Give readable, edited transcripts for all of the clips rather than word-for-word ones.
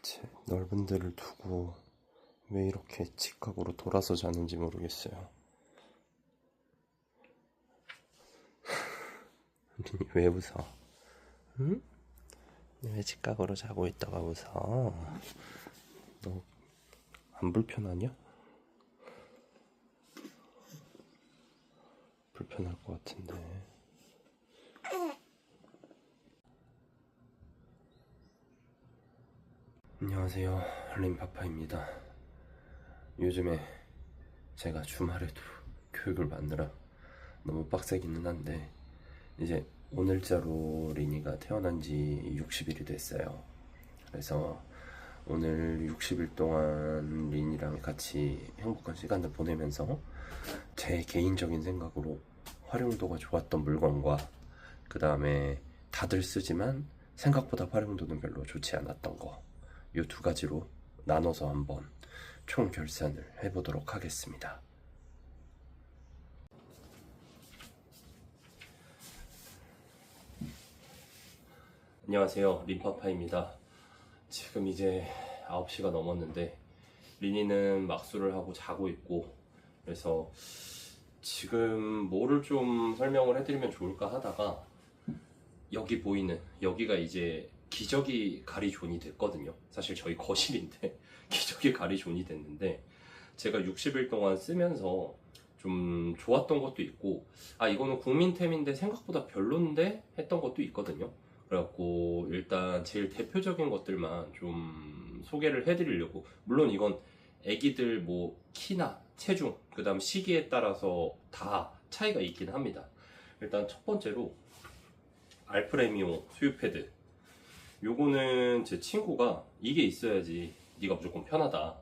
대체 넓은 데를 두고 왜 이렇게 직각으로 돌아서 자는지 모르겠어요. 왜 웃어? 응? 왜 직각으로 자고 있다가 웃어? 너 안 불편하냐? 불편할 것 같은데. 안녕하세요, 림파파입니다. 요즘에 제가 주말에도 교육을 받느라 너무 빡세기는 한데, 이제 오늘자로 리니가 태어난 지 60일이 됐어요. 그래서 오늘 60일 동안 리니랑 같이 행복한 시간을 보내면서 제 개인적인 생각으로 활용도가 좋았던 물건과 그 다음에 다들 쓰지만 생각보다 활용도는 별로 좋지 않았던 거, 이 두 가지로 나눠서 한번 총 결산을 해보도록 하겠습니다. 안녕하세요, 림파파입니다. 지금 이제 9시가 넘었는데 리니는 막수를 하고 자고 있고, 그래서 지금 뭐를 좀 설명을 해드리면 좋을까 하다가 여기 보이는 여기가 이제 기저귀 가리존이 됐거든요. 사실 저희 거실인데 기저귀 가리존이 됐는데, 제가 60일 동안 쓰면서 좀 좋았던 것도 있고, 아 이거는 국민템인데 생각보다 별론데 했던 것도 있거든요. 그래갖고 일단 제일 대표적인 것들만 좀 소개를 해드리려고. 물론 이건 애기들 뭐 키나 체중, 그 다음 시기에 따라서 다 차이가 있긴 합니다. 일단 첫 번째로 알프레미오 수유 패드. 요거는 제 친구가 이게 있어야지 네가 무조건 편하다,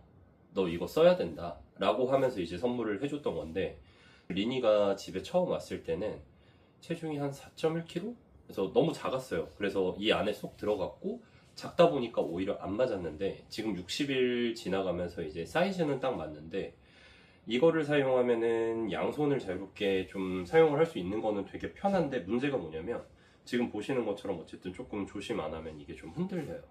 너 이거 써야 된다 라고 하면서 이제 선물을 해줬던 건데, 리니가 집에 처음 왔을 때는 체중이 한 4.1kg? 그래서 너무 작았어요. 그래서 이 안에 쏙 들어갔고 작다 보니까 오히려 안 맞았는데, 지금 60일 지나가면서 이제 사이즈는 딱 맞는데, 이거를 사용하면은 양손을 자유롭게 좀 사용을 할 수 있는 거는 되게 편한데, 문제가 뭐냐면 지금 보시는 것처럼 어쨌든 조금 조심 안 하면 이게 좀 흔들려요.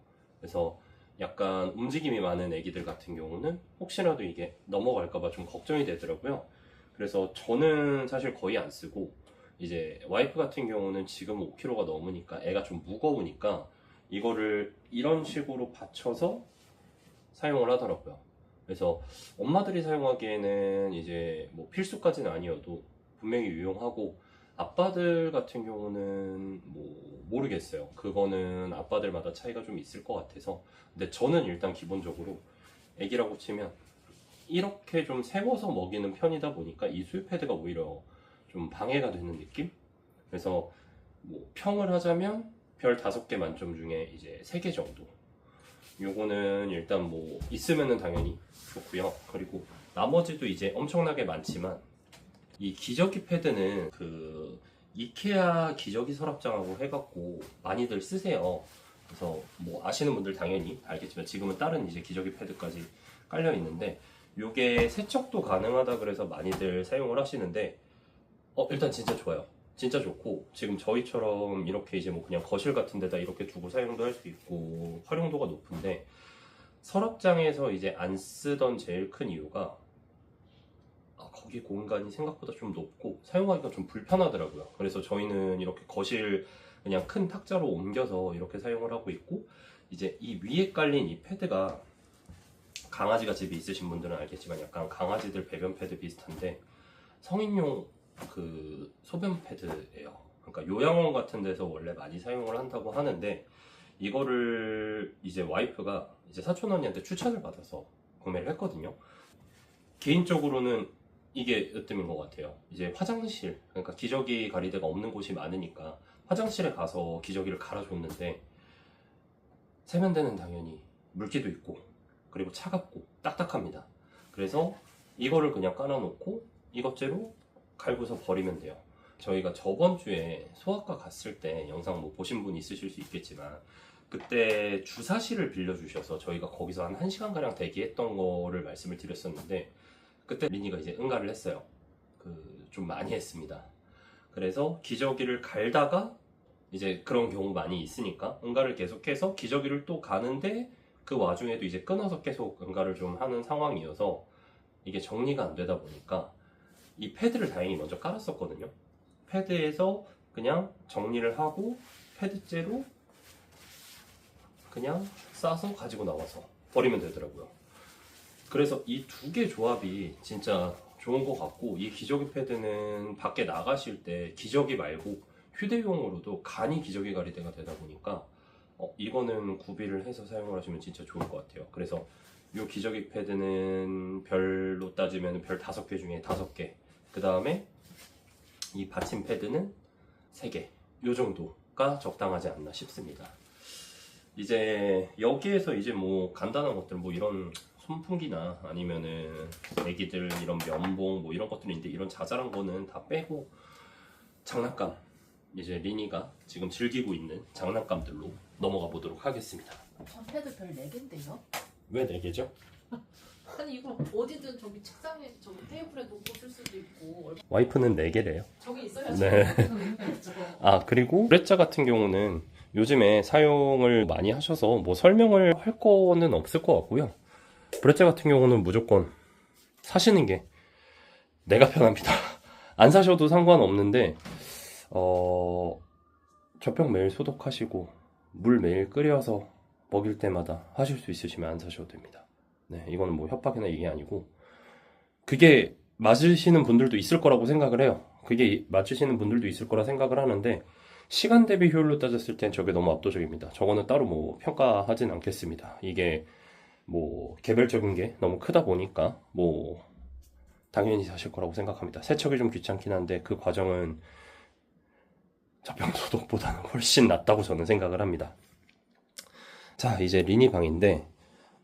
그래서 약간 움직임이 많은 애기들 같은 경우는 혹시라도 이게 넘어갈까봐 좀 걱정이 되더라고요. 그래서 저는 사실 거의 안 쓰고, 이제 와이프 같은 경우는 지금 5kg가 넘으니까 애가 좀 무거우니까 이거를 이런 식으로 받쳐서 사용을 하더라고요. 그래서 엄마들이 사용하기에는 이제 뭐 필수까지는 아니어도 분명히 유용하고, 아빠들 같은 경우는 뭐 모르겠어요. 그거는 아빠들마다 차이가 좀 있을 것 같아서. 근데 저는 일단 기본적으로 애기라고 치면 이렇게 좀 세워서 먹이는 편이다 보니까 이 수유 패드가 오히려 좀 방해가 되는 느낌? 그래서 뭐 평을 하자면 별 5개 만점 중에 이제 3개 정도. 요거는 일단 뭐 있으면은 당연히 좋고요. 그리고 나머지도 이제 엄청나게 많지만, 이 기저귀 패드는 그 이케아 기저귀 서랍장하고 해갖고 많이들 쓰세요. 그래서 뭐 아시는 분들 당연히 알겠지만 지금은 다른 이제 기저귀 패드까지 깔려 있는데, 요게 세척도 가능하다 그래서 많이들 사용을 하시는데, 일단 진짜 좋아요. 진짜 좋고, 지금 저희처럼 이렇게 이제 뭐 그냥 거실 같은 데다 이렇게 두고 사용도 할 수 있고 활용도가 높은데, 서랍장에서 이제 안 쓰던 제일 큰 이유가 거기 공간이 생각보다 좀 높고 사용하기가 좀 불편하더라고요. 그래서 저희는 이렇게 거실 그냥 큰 탁자로 옮겨서 이렇게 사용을 하고 있고, 이제 이 위에 깔린 이 패드가 강아지가 집에 있으신 분들은 알겠지만 약간 강아지들 배변 패드 비슷한데 성인용 그 소변 패드예요. 그러니까 요양원 같은 데서 원래 많이 사용을 한다고 하는데, 이거를 이제 와이프가 이제 사촌 언니한테 추천을 받아서 구매를 했거든요. 개인적으로는 이게 으뜸인 것 같아요. 이제 화장실, 그러니까 기저귀 가리대가 없는 곳이 많으니까 화장실에 가서 기저귀를 갈아줬는데, 세면대는 당연히 물기도 있고 그리고 차갑고 딱딱합니다. 그래서 이거를 그냥 깔아놓고 이것째로 갈고서 버리면 돼요. 저희가 저번 주에 소아과 갔을 때 영상 뭐 보신 분 있으실 수 있겠지만, 그때 주사실을 빌려주셔서 저희가 거기서 한 1시간가량 대기했던 거를 말씀을 드렸었는데, 그때 리니가 이제 응가를 했어요. 좀 많이 했습니다. 그래서 기저귀를 갈다가 이제 그런 경우 많이 있으니까 응가를 계속해서 기저귀를 또 가는데 그 와중에도 이제 끊어서 계속 응가를 좀 하는 상황이어서 이게 정리가 안 되다 보니까 이 패드를 다행히 먼저 깔았었거든요. 패드에서 그냥 정리를 하고 패드째로 그냥 싸서 가지고 나와서 버리면 되더라고요. 그래서 이 두 개 조합이 진짜 좋은 것 같고, 이 기저귀 패드는 밖에 나가실 때 기저귀 말고 휴대용으로도 간이 기저귀 가리대가 되다 보니까 이거는 구비를 해서 사용을 하시면 진짜 좋을 것 같아요. 그래서 이 기저귀 패드는 별로 따지면 별 5개 중에 5개, 그 다음에 이 받침 패드는 3개, 이 정도가 적당하지 않나 싶습니다. 이제 여기에서 이제 뭐 간단한 것들, 뭐 이런 손풍기나 아니면은 애기들 이런 면봉 뭐 이런 것들이 있는데, 이런 자잘한 거는 다 빼고 장난감, 이제 리니가 지금 즐기고 있는 장난감들로 넘어가 보도록 하겠습니다. 전 패드 별 4개인데요? 왜 4개죠? 아니 이거 어디든 저기 책상에 저기 테이블에 놓고 쓸 수도 있고. 와이프는 4개래요. 저기 있어야지. 네. 아, 그리고 브레자 같은 경우는 요즘에 사용을 많이 하셔서 뭐 설명을 할 거는 없을 것 같고요. 브레자 같은 경우는 무조건 사시는 게 내가 편합니다. 안 사셔도 상관없는데 젖병 매일 소독하시고 물 매일 끓여서 먹일 때마다 하실 수 있으시면 안 사셔도 됩니다. 네, 이거는 뭐 협박이나 이게 아니고, 그게 맞으시는 분들도 있을 거라고 생각을 해요. 그게 맞으시는 분들도 있을 거라 생각을 하는데, 시간 대비 효율로 따졌을 땐 저게 너무 압도적입니다. 저거는 따로 뭐 평가하진 않겠습니다. 이게 뭐 개별적인 게 너무 크다 보니까 뭐 당연히 사실 거라고 생각합니다. 세척이 좀 귀찮긴 한데 그 과정은 젖병 소독보다는 훨씬 낫다고 저는 생각을 합니다. 자, 이제 리니 방인데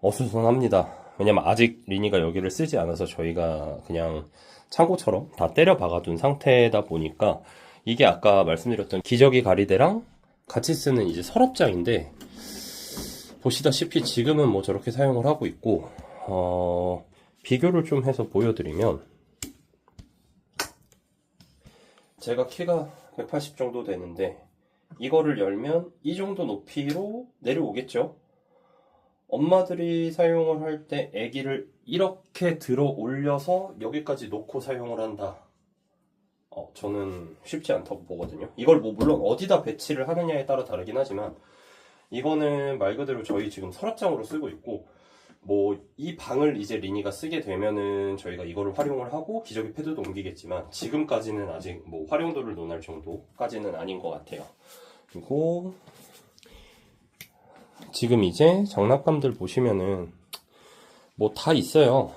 어수선합니다. 왜냐면 아직 리니가 여기를 쓰지 않아서 저희가 그냥 창고처럼 다 때려 박아둔 상태다 보니까, 이게 아까 말씀드렸던 기저귀 가리대랑 같이 쓰는 이제 서랍장인데, 보시다시피 지금은 뭐 저렇게 사용을 하고 있고, 비교를 좀 해서 보여드리면, 제가 키가 180 정도 되는데 이거를 열면 이 정도 높이로 내려오겠죠. 엄마들이 사용을 할 때 아기를 이렇게 들어 올려서 여기까지 놓고 사용을 한다. 저는 쉽지 않다고 보거든요. 이걸 뭐 물론 어디다 배치를 하느냐에 따라 다르긴 하지만, 이거는 말 그대로 저희 지금 서랍장으로 쓰고 있고, 뭐 이 방을 이제 리니가 쓰게 되면은 저희가 이거를 활용을 하고 기저귀 패드도 옮기겠지만, 지금까지는 아직 뭐 활용도를 논할 정도까지는 아닌 것 같아요. 그리고 지금 이제 장난감들 보시면은 뭐 다 있어요.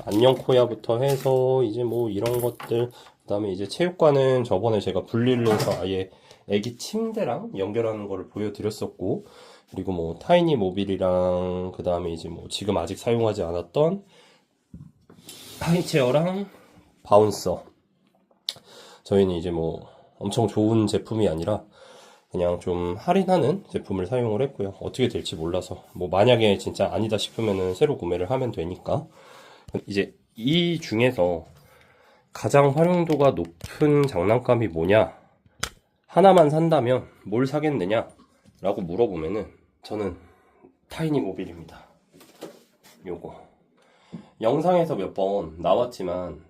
안녕 코야부터 해서 이제 뭐 이런 것들, 그 다음에 이제 체육관은 저번에 제가 분리를 해서 아예 애기 침대랑 연결하는 거를 보여드렸었고, 그리고 뭐 타이니 모빌이랑 그 다음에 이제 뭐 지금 아직 사용하지 않았던 하이체어랑 바운서, 저희는 이제 뭐 엄청 좋은 제품이 아니라 그냥 좀 할인하는 제품을 사용을 했고요. 어떻게 될지 몰라서 뭐 만약에 진짜 아니다 싶으면은 새로 구매를 하면 되니까. 이제 이 중에서 가장 활용도가 높은 장난감이 뭐냐, 하나만 산다면 뭘 사겠느냐 라고 물어보면은 저는 타이니 모빌입니다. 요거 영상에서 몇 번 나왔지만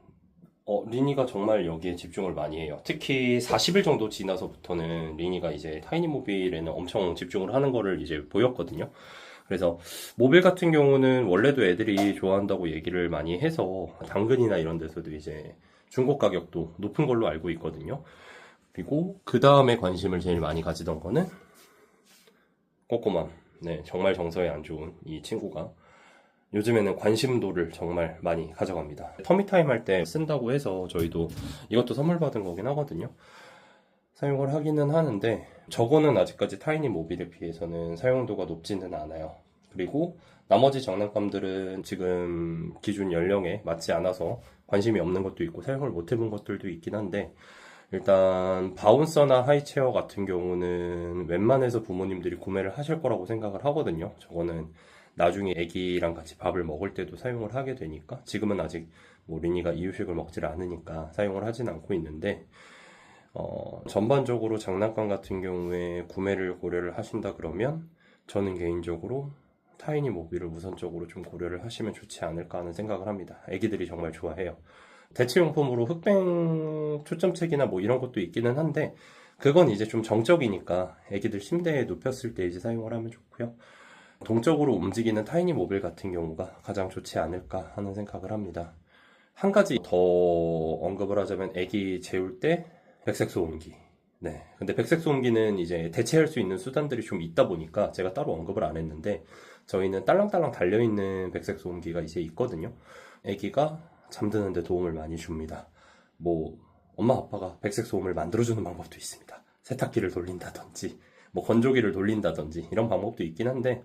리니가 정말 여기에 집중을 많이 해요. 특히 40일 정도 지나서부터는 리니가 이제 타이니 모빌에는 엄청 집중을 하는 거를 이제 보였거든요. 그래서 모빌 같은 경우는 원래도 애들이 좋아한다고 얘기를 많이 해서 당근이나 이런 데서도 이제 중고 가격도 높은 걸로 알고 있거든요. 그리고 그 다음에 관심을 제일 많이 가지던 거는 꼬꼬맘. 네, 정말 정서에 안 좋은 이 친구가 요즘에는 관심도를 정말 많이 가져갑니다. 터미타임 할 때 쓴다고 해서 저희도 이것도 선물 받은 거긴 하거든요. 사용을 하기는 하는데 저거는 아직까지 타이니 모빌에 비해서는 사용도가 높지는 않아요. 그리고 나머지 장난감들은 지금 기준 연령에 맞지 않아서 관심이 없는 것도 있고 사용을 못 해본 것들도 있긴 한데, 일단 바운서나 하이체어 같은 경우는 웬만해서 부모님들이 구매를 하실 거라고 생각을 하거든요. 저거는 나중에 애기랑 같이 밥을 먹을 때도 사용을 하게 되니까, 지금은 아직 뭐 리니가 이유식을 먹질 않으니까 사용을 하진 않고 있는데, 전반적으로 장난감 같은 경우에 구매를 고려를 하신다 그러면 저는 개인적으로 타이니 모빌을 우선적으로 좀 고려를 하시면 좋지 않을까 하는 생각을 합니다. 애기들이 정말 좋아해요. 대체용품으로 흑뱅 초점책이나 뭐 이런 것도 있기는 한데 그건 이제 좀 정적이니까 애기들 침대에 눕혔을 때 이제 사용을 하면 좋고요. 동적으로 움직이는 타이니 모빌 같은 경우가 가장 좋지 않을까 하는 생각을 합니다. 한 가지 더 언급을 하자면 애기 재울 때 백색 소음기. 네. 근데 백색 소음기는 이제 대체할 수 있는 수단들이 좀 있다 보니까 제가 따로 언급을 안 했는데 저희는 딸랑딸랑 달려있는 백색 소음기가 이제 있거든요. 애기가 잠드는 데 도움을 많이 줍니다. 뭐 엄마 아빠가 백색 소음을 만들어주는 방법도 있습니다. 세탁기를 돌린다든지 뭐 건조기를 돌린다든지 이런 방법도 있긴 한데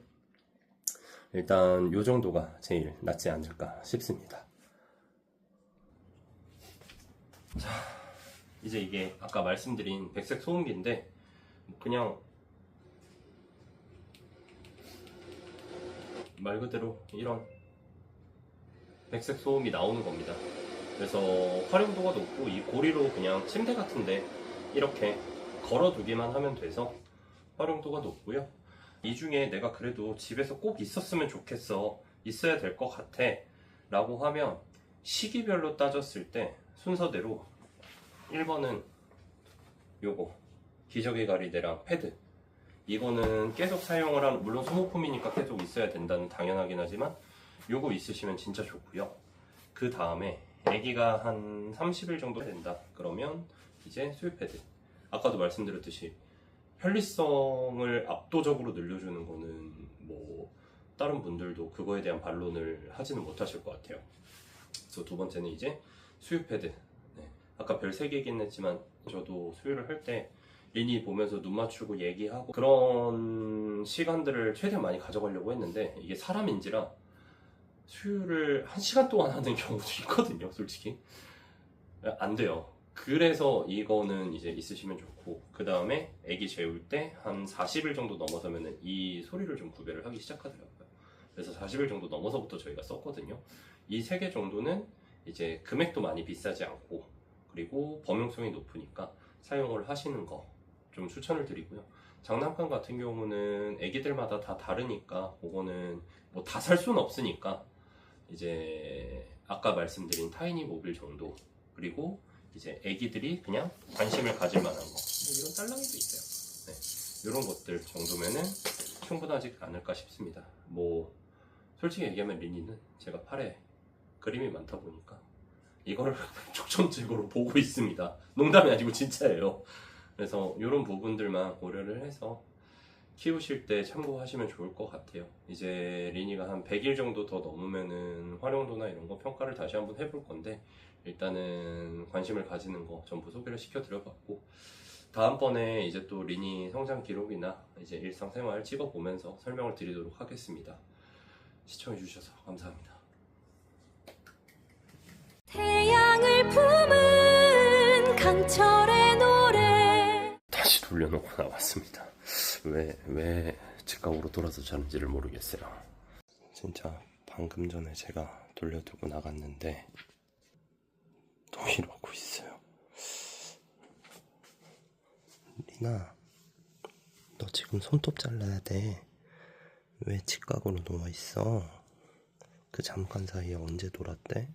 일단 요 정도가 제일 낫지 않을까 싶습니다. 자, 이제 이게 아까 말씀드린 백색 소음기인데 그냥 말 그대로 이런 백색 소음이 나오는 겁니다. 그래서 활용도가 높고 이 고리로 그냥 침대 같은데 이렇게 걸어두기만 하면 돼서 활용도가 높고요. 이 중에 내가 그래도 집에서 꼭 있었으면 좋겠어, 있어야 될 것 같아 라고 하면 시기별로 따졌을 때 순서대로 1번은 요거 기저귀 가리대랑 패드, 이거는 계속 사용을 하는, 물론 소모품이니까 계속 있어야 된다는 당연하긴 하지만 요거 있으시면 진짜 좋고요. 그 다음에 아기가 한 30일 정도 된다 그러면 이제 수유 패드, 아까도 말씀드렸듯이 편리성을 압도적으로 늘려주는 거는 뭐 다른 분들도 그거에 대한 반론을 하지는 못하실 것 같아요. 그래서 두 번째는 이제 수유 패드. 네. 아까 별 3개긴 했지만 저도 수유를 할 때 리니 보면서 눈 맞추고 얘기하고 그런 시간들을 최대한 많이 가져가려고 했는데 이게 사람인지라 수유를 1시간 동안 하는 경우도 있거든요. 솔직히 안 돼요. 그래서 이거는 이제 있으시면 좋고, 그 다음에 아기 재울 때 한 40일 정도 넘어서면은 이 소리를 좀 구별을 하기 시작하더라고요. 그래서 40일 정도 넘어서부터 저희가 썼거든요. 이 3개 정도는 이제 금액도 많이 비싸지 않고 그리고 범용성이 높으니까 사용을 하시는 거 좀 추천을 드리고요. 장난감 같은 경우는 아기들마다 다 다르니까 그거는 뭐 다 살 수는 없으니까 이제 아까 말씀드린 타이니 모빌 정도, 그리고 이제 아기들이 그냥 관심을 가질 만한 거, 이런 딸랑이도 있어요. 네, 이런 것들 정도면은 충분하지 않을까 싶습니다. 뭐 솔직히 얘기하면 리니는 제가 팔에 그림이 많다 보니까 이거를 초점적으로 보고 있습니다. 농담이 아니고 진짜예요. 그래서 이런 부분들만 고려를 해서 키우실 때 참고하시면 좋을 것 같아요. 이제 리니가 한 100일 정도 더 넘으면은 활용도나 이런 거 평가를 다시 한번 해볼 건데 일단은 관심을 가지는 거 전부 소개를 시켜드려봤고, 다음번에 이제 또 리니 성장 기록이나 이제 일상생활 찍어보면서 설명을 드리도록 하겠습니다. 시청해주셔서 감사합니다. 태양을 품은 강철의 노래. 다시 돌려놓고 나왔습니다. 왜 직각으로 돌아서 자는지를 모르겠어요. 진짜 방금 전에 제가 돌려두고 나갔는데 또 이러고 있어요. 리나, 너 지금 손톱 잘라야 돼. 왜 직각으로 누워있어? 그 잠깐 사이에 언제 돌았대?